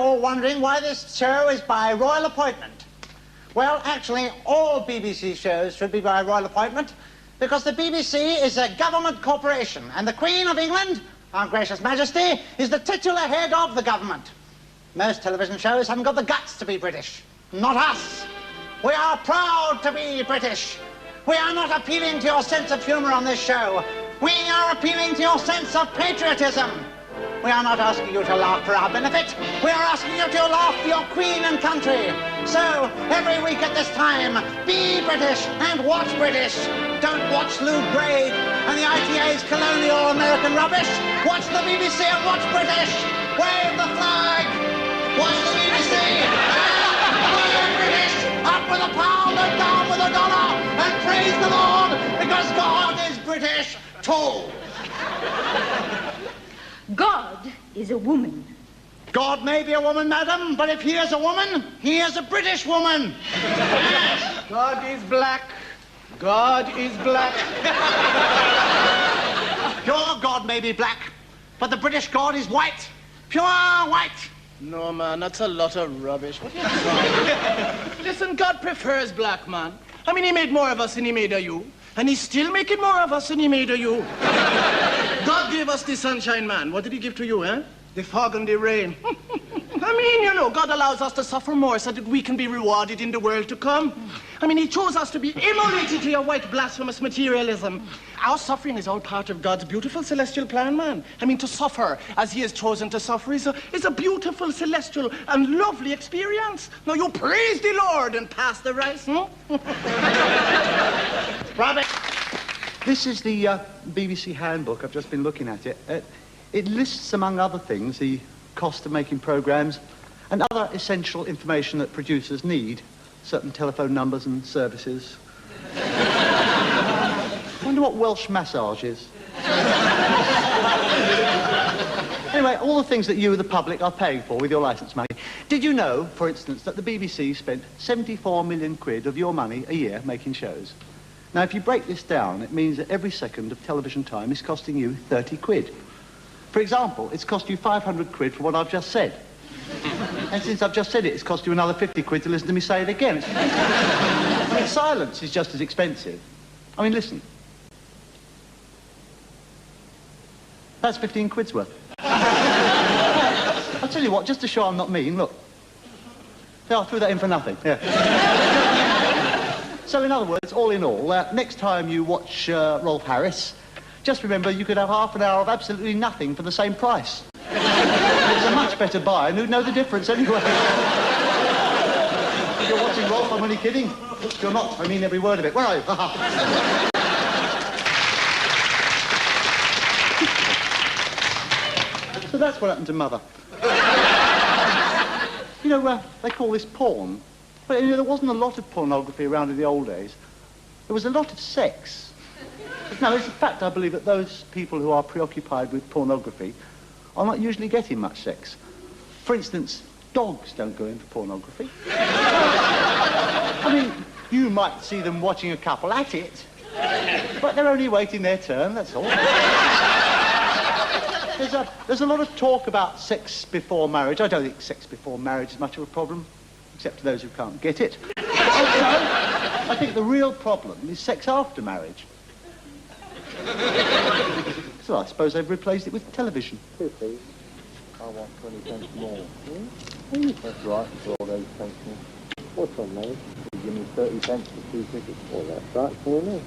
all wondering why this show is by royal appointment. Well, actually, all BBC shows should be by royal appointment because the BBC is a government corporation and the Queen of England, Our Gracious Majesty, is the titular head of the government. Most television shows haven't got the guts to be British. Not us. We are proud to be British. We are not appealing to your sense of humour on this show. We are appealing to your sense of patriotism. We are not asking you to laugh for our benefit. We are asking you to laugh for your Queen and country. So, every week at this time, be British and watch British. Don't watch Lou Grade and the ITA's colonial American rubbish. Watch the BBC and watch British. Wave the flag. Watch the BBC. Wave British. Up with a pound and down with a dollar. And praise the Lord, because God is British too. God is a woman. God may be a woman, madam, but if he is a woman, he is a British woman. Yes. God is black. God is black. Your God may be black, but the British God is white. Pure white. No, man, that's a lot of rubbish. What are you saying? Listen, God prefers black, man. I mean, he made more of us than he made of you. And he's still making more of us than he made of you. God gave us the sunshine, man. What did he give to you, eh? The fog and the rain. I mean, you know, God allows us to suffer more so that we can be rewarded in the world to come. I mean, he chose us to be immolated to your white blasphemous materialism. Our suffering is all part of God's beautiful celestial plan, man. I mean, to suffer as he has chosen to suffer is a beautiful, celestial, and lovely experience. Now, you praise the Lord and pass the rice, Robert. This is the BBC handbook. I've just been looking at it. It lists, among other things, the cost of making programmes and other essential information that producers need, certain telephone numbers and services. I wonder what Welsh massage is. Anyway, all the things that you, the public, are paying for with your licence money. Did you know, for instance, that the BBC spent 74 million quid of your money a year making shows? Now, if you break this down, it means that every second of television time is costing you 30 quid. For example, it's cost you 500 quid for what I've just said. And since I've just said it, it's cost you another 50 quid to listen to me say it again. I mean, silence is just as expensive. I mean, listen. That's 15 quid's worth. I'll tell you what, just to show I'm not mean, look. Yeah, I threw that in for nothing, yeah. So, in other words, all in all, next time you watch Rolf Harris, just remember you could have half an hour of absolutely nothing for the same price. It's a much better buy, and who'd know the difference anyway? If you're watching Rolf, I'm only kidding. If you're not, I mean every word of it. Where are you? So that's what happened to Mother. You know, they call this porn. But, you know, there wasn't a lot of pornography around in the old days. There was a lot of sex. Now, it's a fact, I believe, that those people who are preoccupied with pornography are not usually getting much sex. For instance, dogs don't go in for pornography. I mean, you might see them watching a couple at it, but they're only waiting their turn, that's all. There's a lot of talk about sex before marriage. I don't think sex before marriage is much of a problem, except to those who can't get it. Also, I think the real problem is sex after marriage. So I suppose they've replaced it with television. Here, please. I want 20 cents more. That's right, for all those pensioners. What's on those? You give me 30 pence for 2 tickets. Well, that's right for me.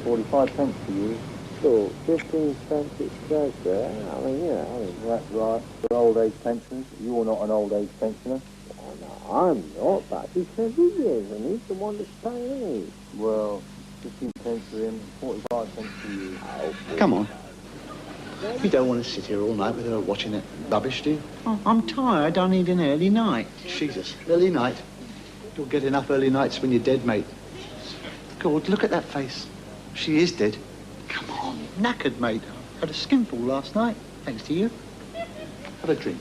45 pence for you. Sure, 15 cents it's says there. I mean, yeah, that's right. For old age pensioners. You're not an old age pensioner. Oh, no, I'm not, but he says he is, and he's the one that's paying me. Well, 15 pence for him, 45 pence for you. Oh, come on. You don't want to sit here all night with her watching that rubbish, do you? Oh, I'm tired. I need an early night. Jesus, early night? You'll get enough early nights when you're dead, mate. God, look at that face. She is dead. Come on, knackered, mate. Had a skinful last night, thanks to you. Have a drink.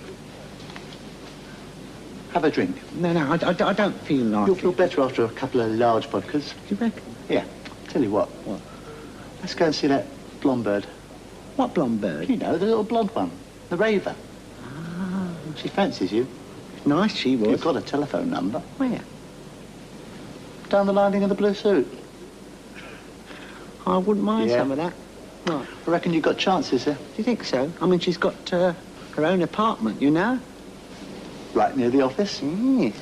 Have a drink. No, I don't feel like You'll feel better after a couple of large vodkas. Do you reckon? Yeah. Tell you what. What? Let's go and see that blonde bird. What blonde bird? You know, the little blonde one. The raver. Ah. She fancies you. Nice she was. You've got a telephone number. Where? Down the lining of the blue suit. I wouldn't mind some of that. Right. I reckon you've got chances there. Do you think so? I mean, she's got her own apartment, you know? Right near the office? Yes.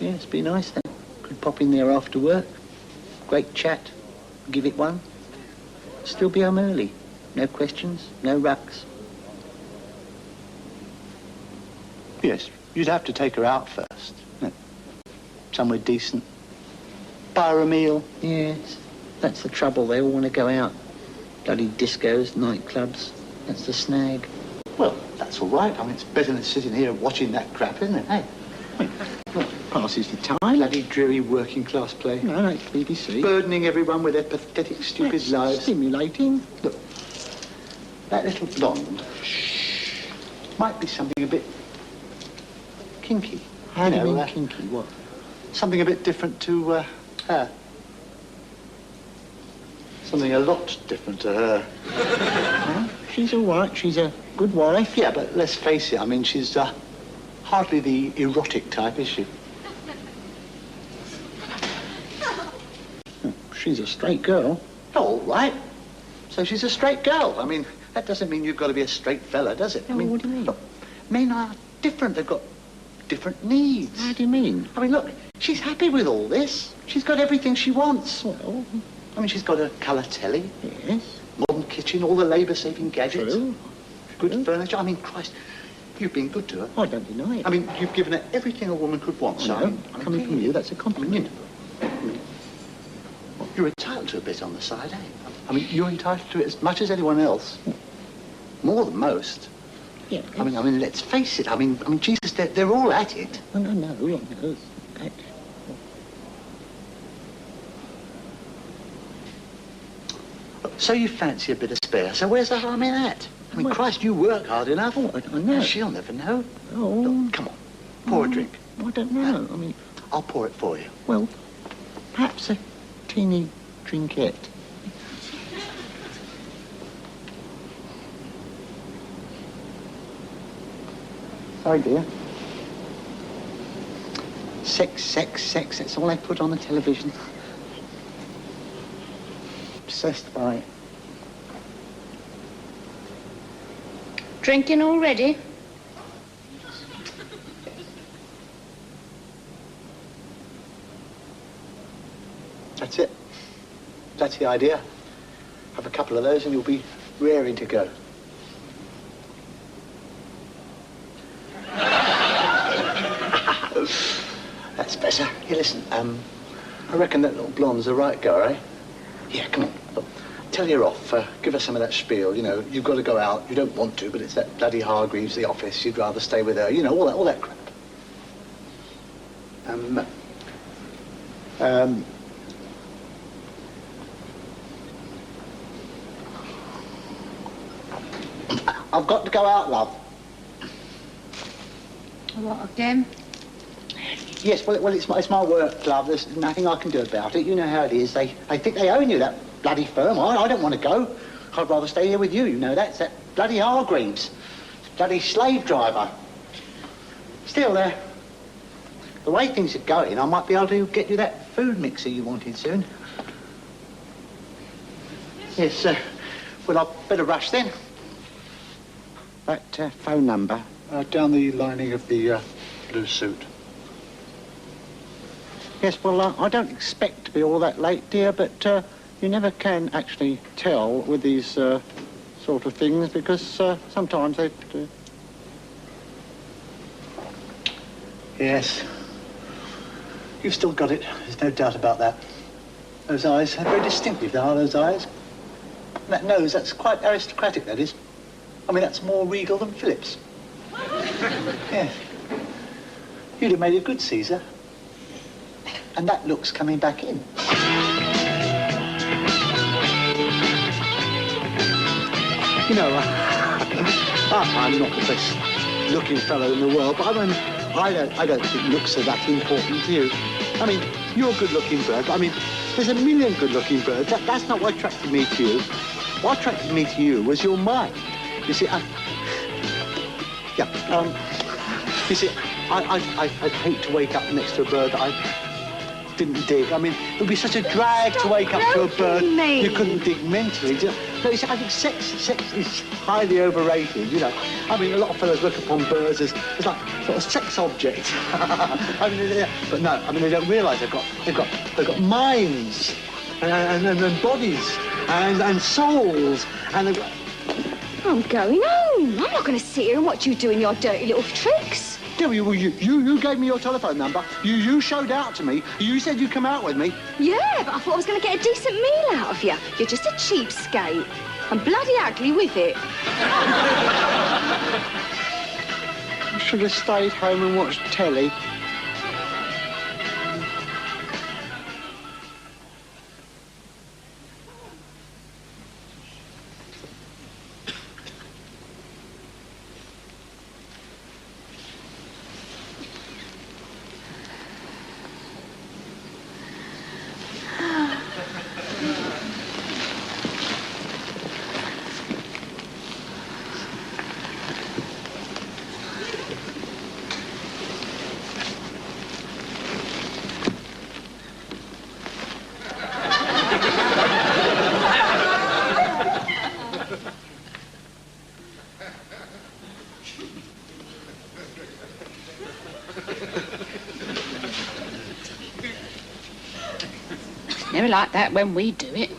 Yes, be nice then. Could pop in there after work. Great chat. Give it one. Still be home early. No questions, no rucks. Yes, you'd have to take her out first. No. Somewhere decent. Buy her a meal. Yes, that's the trouble. They all want to go out. Bloody discos, nightclubs. That's the snag. Well, that's all right. I mean, it's better than sitting here watching that crap, isn't it? Hey, well, passes the time. Bloody dreary working class play. No, it's BBC. Burdening everyone with their pathetic, stupid lives. Stimulating. Look, that little blonde might be something a bit kinky. How do you mean kinky? What? Something a bit different to her. Something a lot different to her. Well, she's all right. She's a good wife. Yeah, but let's face it. I mean, she's hardly the erotic type, is she? She's a straight girl. All right. So she's a straight girl. I mean, that doesn't mean you've got to be a straight fella, does it? Oh, I mean, what do you mean? Look, men are different. They've got different needs. How do you mean? I mean, look, she's happy with all this. She's got everything she wants. Well, I mean, she's got a colour telly. Yes. Modern kitchen, all the labour-saving gadgets. True. Good furniture. I mean, Christ, you've been good to her. I don't deny it. I mean, you've given her everything a woman could want, so... Coming from you, that's a compliment. You're entitled to a bit on the side, eh? I mean, you're entitled to it as much as anyone else. More than most. Yeah. I mean, let's face it. I mean, Jesus, they're all at it. Oh, no. So you fancy a bit of spare. So where's the harm in that? I mean, Christ, you work hard enough. Oh, I know. She'll never know. Oh. Look, come on. Pour a drink. I don't know. I mean... I'll pour it for you. Well, perhaps a teeny drinkette. Sorry, dear. Sex. That's all they put on the television. Obsessed by it. Drinking already? That's it. That's the idea. Have a couple of those and you'll be raring to go. That's better. Here, listen, I reckon that little blonde's the right girl, eh? Yeah, come on. Look, tell her off. Give her some of that spiel, you know. You've got to go out. You don't want to, but it's that bloody Hargreaves, the office. You'd rather stay with her. You know, all that crap. I've got to go out, love. What, again? Yes, well, it's my work, love. There's nothing I can do about it. You know how it is. They think they own you, that bloody firm. I don't want to go. I'd rather stay here with you, you know. That's that bloody Hargreaves. Bloody slave driver. Still, the way things are going, I might be able to get you that food mixer you wanted soon. Yes, well, I'd better rush then. That phone number? Down the lining of the blue suit. Yes, well, I don't expect to be all that late, dear, but you never can actually tell with these sort of things because sometimes they do. Yes. You've still got it. There's no doubt about that. Those eyes, they're very distinctive, they are, those eyes. That nose, that's quite aristocratic, that is. I mean, that's more regal than Philip's. Yes. You'd have made a good Caesar. And that look's coming back in. You know, I'm not the best looking fellow in the world, but I don't think looks are that important to you. I mean, you're a good-looking bird. I mean, there's a million good-looking birds. That's not what attracted me to you. What attracted me to you was your mind. You see, Yeah. You see, I'd hate to wake up next to a bird that I didn't dig. I mean, it would be such a drag to wake up to a bird you couldn't dig mentally. No, you see, I think sex is highly overrated, you know. I mean, a lot of fellas look upon birds as like sort of sex objects. I mean, but no, I mean, they don't realise they've got minds and bodies and souls and they've got... I'm going home. I'm not going to sit here and watch you doing your dirty little tricks. Yeah, well, you gave me your telephone number. You showed out to me. You said you'd come out with me. Yeah, but I thought I was going to get a decent meal out of you. You're just a cheapskate. And bloody ugly with it. I should have stayed home and watched telly. Never like that when we do it.